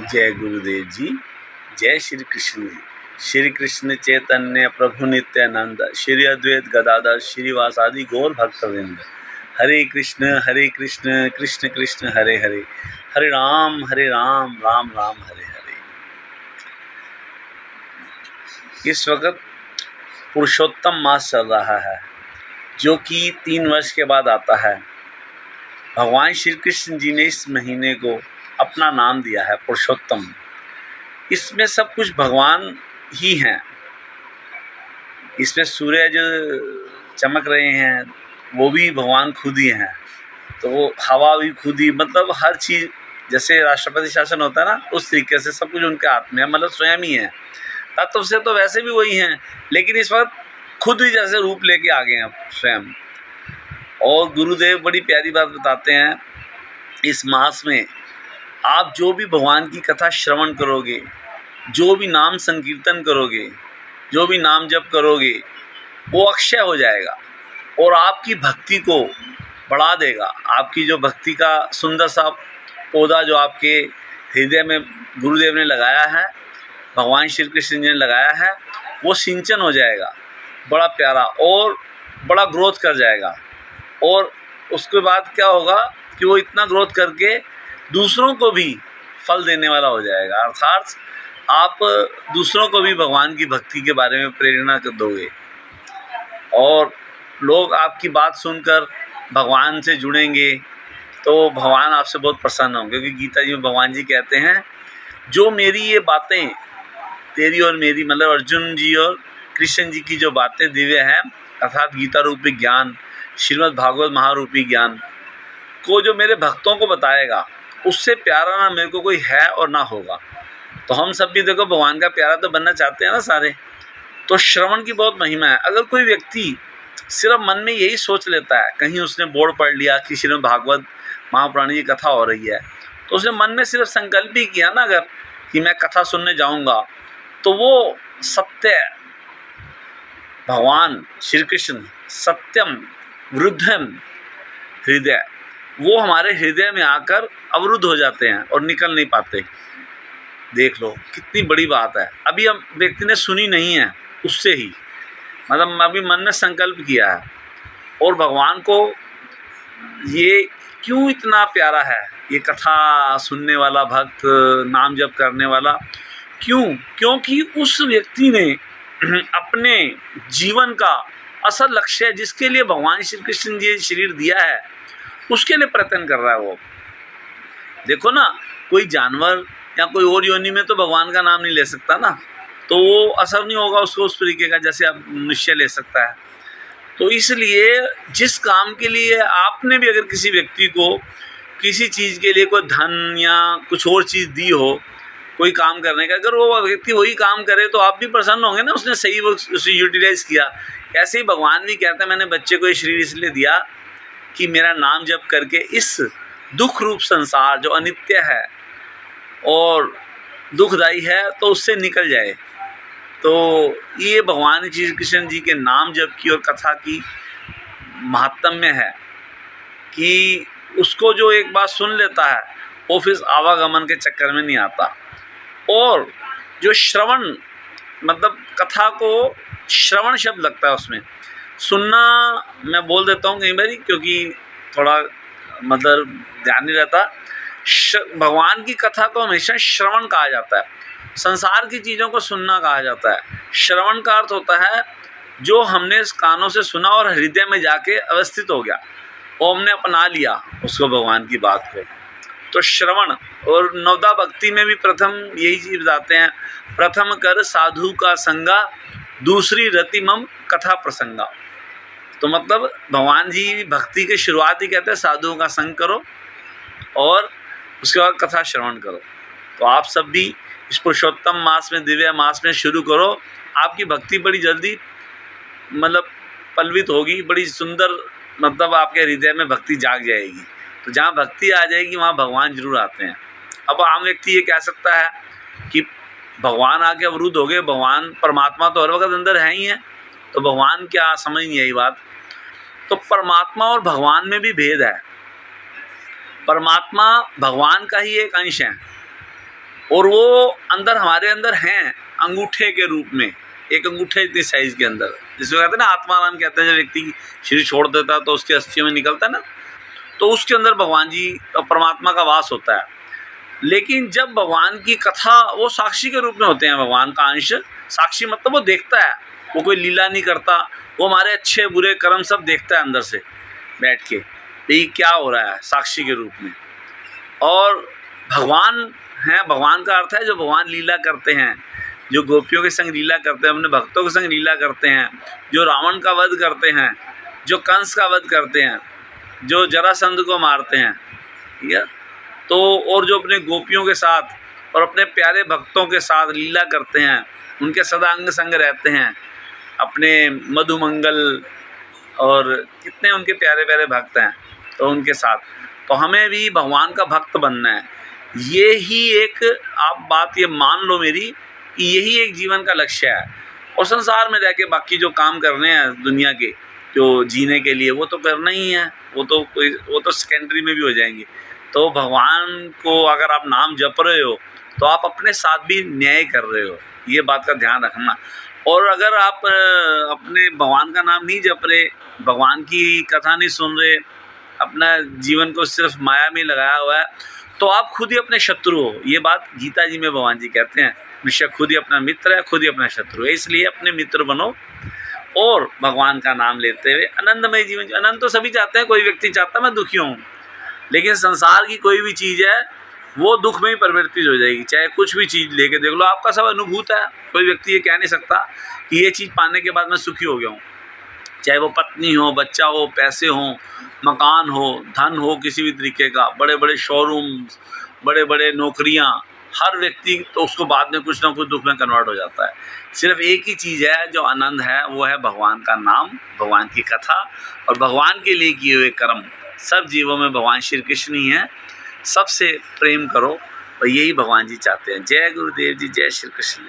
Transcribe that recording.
जय गुरुदेव जी। जय श्री कृष्ण जी। श्री कृष्ण चैतन्य प्रभु नित्यानंद, श्री अद्वैत गदाधर श्रीवासादि गौर भक्तवृंद। हरे कृष्ण कृष्ण कृष्ण हरे हरे, हरे राम राम राम हरे हरे। इस वक्त पुरुषोत्तम मास चल रहा है, जो कि 3 वर्ष के बाद आता है। भगवान श्री कृष्ण जी ने इस महीने को अपना नाम दिया है पुरुषोत्तम। इसमें सब कुछ भगवान ही हैं। इसमें सूर्य जो चमक रहे हैं वो भी भगवान खुद ही हैं, तो वो हवा भी खुद ही, मतलब हर चीज़ जैसे राष्ट्रपति शासन होता है ना, उस तरीके से सब कुछ उनके हाथ में है, मतलब स्वयं ही है। तत्व से तो वैसे भी वही हैं, लेकिन इस वक्त खुद ही जैसे रूप लेके आ गए हैं स्वयं। और गुरुदेव बड़ी प्यारी बात बताते हैं, इस मास में आप जो भी भगवान की कथा श्रवण करोगे, जो भी नाम संकीर्तन करोगे, जो भी नाम जप करोगे, वो अक्षय हो जाएगा और आपकी भक्ति को बढ़ा देगा। आपकी जो भक्ति का सुंदर सा पौधा जो आपके हृदय में गुरुदेव ने लगाया है, भगवान श्री कृष्ण जी ने लगाया है, वो सिंचन हो जाएगा बड़ा प्यारा, और बड़ा ग्रोथ कर जाएगा। और उसके बाद क्या होगा कि वो इतना ग्रोथ करके दूसरों को भी फल देने वाला हो जाएगा। अर्थात आप दूसरों को भी भगवान की भक्ति के बारे में प्रेरणा दोगे और लोग आपकी बात सुनकर भगवान से जुड़ेंगे, तो भगवान आपसे बहुत प्रसन्न होंगे। क्योंकि गीता जी में भगवान जी कहते हैं, जो मेरी ये बातें तेरी और मेरी, मतलब अर्जुन जी और कृष्ण जी की जो बातें दिव्य हैं, अर्थात गीता रूपी ज्ञान, श्रीमद् भागवत महारूपी ज्ञान को जो मेरे भक्तों को बताएगा, उससे प्यारा ना मेरे को कोई है और ना होगा। तो हम सब भी देखो भगवान का प्यारा तो बनना चाहते हैं ना सारे। तो श्रवण की बहुत महिमा है। अगर कोई व्यक्ति सिर्फ मन में यही सोच लेता है, कहीं उसने बोर्ड पढ़ लिया कि श्रीमद् भागवत महापुराण की कथा हो रही है, तो उसने मन में सिर्फ संकल्प ही किया ना अगर कि मैं कथा सुनने जाऊंगा, तो वो सत्य भगवान श्री कृष्ण सत्यम वृद्धम हृदय, वो हमारे हृदय में आकर अवरुद्ध हो जाते हैं और निकल नहीं पाते। देख लो कितनी बड़ी बात है। अभी हम व्यक्ति ने सुनी नहीं है, उससे ही मतलब अभी मन में संकल्प किया है। और भगवान को ये क्यों इतना प्यारा है ये कथा सुनने वाला भक्त, नाम जप करने वाला, क्यों? क्योंकि उस व्यक्ति ने अपने जीवन का असल लक्ष्य, जिसके लिए भगवान श्री कृष्ण जी शरीर दिया है, उसके लिए प्रयत्न कर रहा है वो। देखो ना, कोई जानवर या कोई और योनि में तो भगवान का नाम नहीं ले सकता ना, तो वो असर नहीं होगा उसको उस तरीके का जैसे अब मनुष्य ले सकता है। तो इसलिए जिस काम के लिए आपने भी अगर किसी व्यक्ति को किसी चीज़ के लिए कोई धन या कुछ और चीज़ दी हो, कोई काम करने का, अगर वो व्यक्ति वही काम करे तो आप भी प्रसन्न होंगे ना, उसने सही वो उसे यूटिलाइज़ किया। ऐसे ही भगवान भी कहते हैं, मैंने बच्चे को ये शरीर इसलिए दिया कि मेरा नाम जप करके इस दुख रूप संसार जो अनित्य है और दुखदायी है, तो उससे निकल जाए। तो ये भगवान श्री कृष्ण जी के नाम जप की और कथा की महात्म्य है कि उसको जो एक बार सुन लेता है वो फिर आवागमन के चक्कर में नहीं आता। और जो श्रवण, मतलब कथा को श्रवण शब्द लगता है उसमें, सुनना मैं बोल देता हूँ कई बार क्योंकि थोड़ा मतलब ध्यान नहीं रहता। भगवान की कथा को हमेशा श्रवण कहा जाता है, संसार की चीज़ों को सुनना कहा जाता है। श्रवण का अर्थ होता है जो हमने कानों से सुना और हृदय में जाके अवस्थित हो गया, वो हमने अपना लिया उसको, भगवान की बात को। तो श्रवण, और नवदा भक्ति में भी प्रथम यही चीज़ बताते हैं, प्रथम कर साधु का संगा, दूसरी रति मम कथा प्रसंगा। तो मतलब भगवान जी भक्ति की शुरुआत ही कहते हैं साधुओं का संग करो और उसके बाद कथा श्रवण करो। तो आप सब भी इस पुरुषोत्तम मास में, दिव्य मास में शुरू करो। आपकी भक्ति बड़ी जल्दी मतलब पल्वित होगी, बड़ी सुंदर, मतलब आपके हृदय में भक्ति जाग जाएगी। तो जहाँ भक्ति आ जाएगी वहाँ भगवान जरूर आते हैं। अब आम व्यक्ति ये कह सकता है कि भगवान आके अवरुद्ध हो गए, भगवान परमात्मा तो हर वक्त अंदर है ही है, तो भगवान क्या, समझ नहीं आई बात। तो परमात्मा और भगवान में भी भेद है। परमात्मा भगवान का ही एक अंश है और वो अंदर हमारे अंदर हैं अंगूठे के रूप में, एक अंगूठे इतनी साइज़ के अंदर, जिसको कहते हैं ना आत्माराम कहते हैं, जब व्यक्ति शरीर छोड़ देता है तो उसके अस्थियों में निकलता है ना, तो उसके अंदर भगवान जी और परमात्मा का वास होता है। लेकिन जब भगवान की कथा, वो साक्षी के रूप में होते हैं, भगवान का अंश। साक्षी मतलब वो देखता है, वो कोई लीला नहीं करता, वो हमारे अच्छे बुरे कर्म सब देखता है अंदर से बैठ के, ये क्या हो रहा है, साक्षी के रूप में। और भगवान हैं, भगवान का अर्थ है जो भगवान लीला करते हैं, जो गोपियों के संग लीला करते हैं, अपने भक्तों के संग लीला करते हैं, जो रावण का वध करते हैं, जो कंस का वध करते हैं, जो जरासंध को मारते हैं, ठीक है, तो और जो अपने गोपियों के साथ और अपने प्यारे भक्तों के साथ लीला करते हैं, उनके सदा अंग संग रहते हैं, अपने मधुमंगल और कितने उनके प्यारे प्यारे भक्त हैं, तो उनके साथ, तो हमें भी भगवान का भक्त बनना है। ये ही एक, आप बात ये मान लो मेरी, कि यही एक जीवन का लक्ष्य है। और संसार में रह के बाकी जो काम करने हैं दुनिया के, जो जीने के लिए, वो तो करना ही है, वो तो सेकेंडरी में भी हो जाएंगे। तो भगवान को अगर आप नाम जप रहे हो तो आप अपने साथ भी न्याय कर रहे हो, ये बात का ध्यान रखना। और अगर आप अपने भगवान का नाम नहीं जप रहे, भगवान की कथा नहीं सुन रहे, अपना जीवन को सिर्फ माया में लगाया हुआ है, तो आप खुद ही अपने शत्रु हो। ये बात गीता जी में भगवान जी कहते हैं, मनुष्य खुद ही अपना मित्र है, खुद ही अपना शत्रु है। इसलिए अपने मित्र बनो और भगवान का नाम लेते हुए आनंदमय जीवन। आनंद तो सभी चाहते हैं, कोई व्यक्ति चाहता है मैं दुखी हूँ, लेकिन संसार की कोई भी चीज़ है वो दुख में ही परिवर्तित हो जाएगी। चाहे कुछ भी चीज़ लेके देख लो, आपका सब अनुभूत है, कोई व्यक्ति ये कह नहीं सकता कि ये चीज़ पाने के बाद मैं सुखी हो गया हूँ। चाहे वो पत्नी हो, बच्चा हो, पैसे हों, मकान हो, धन हो, किसी भी तरीके का, बड़े बड़े शोरूम्स, बड़े बड़े नौकरियाँ, हर व्यक्ति तो उसको बाद में कुछ ना कुछ दुख में कन्वर्ट हो जाता है। सिर्फ एक ही चीज़ है जो आनंद है, वो है भगवान का नाम, भगवान की कथा और भगवान के लिए किए हुए कर्म। सब जीवों में भगवान श्री कृष्ण ही हैं, सबसे प्रेम करो, और यही भगवान जी चाहते हैं। जय गुरुदेव जी, जय श्री कृष्ण।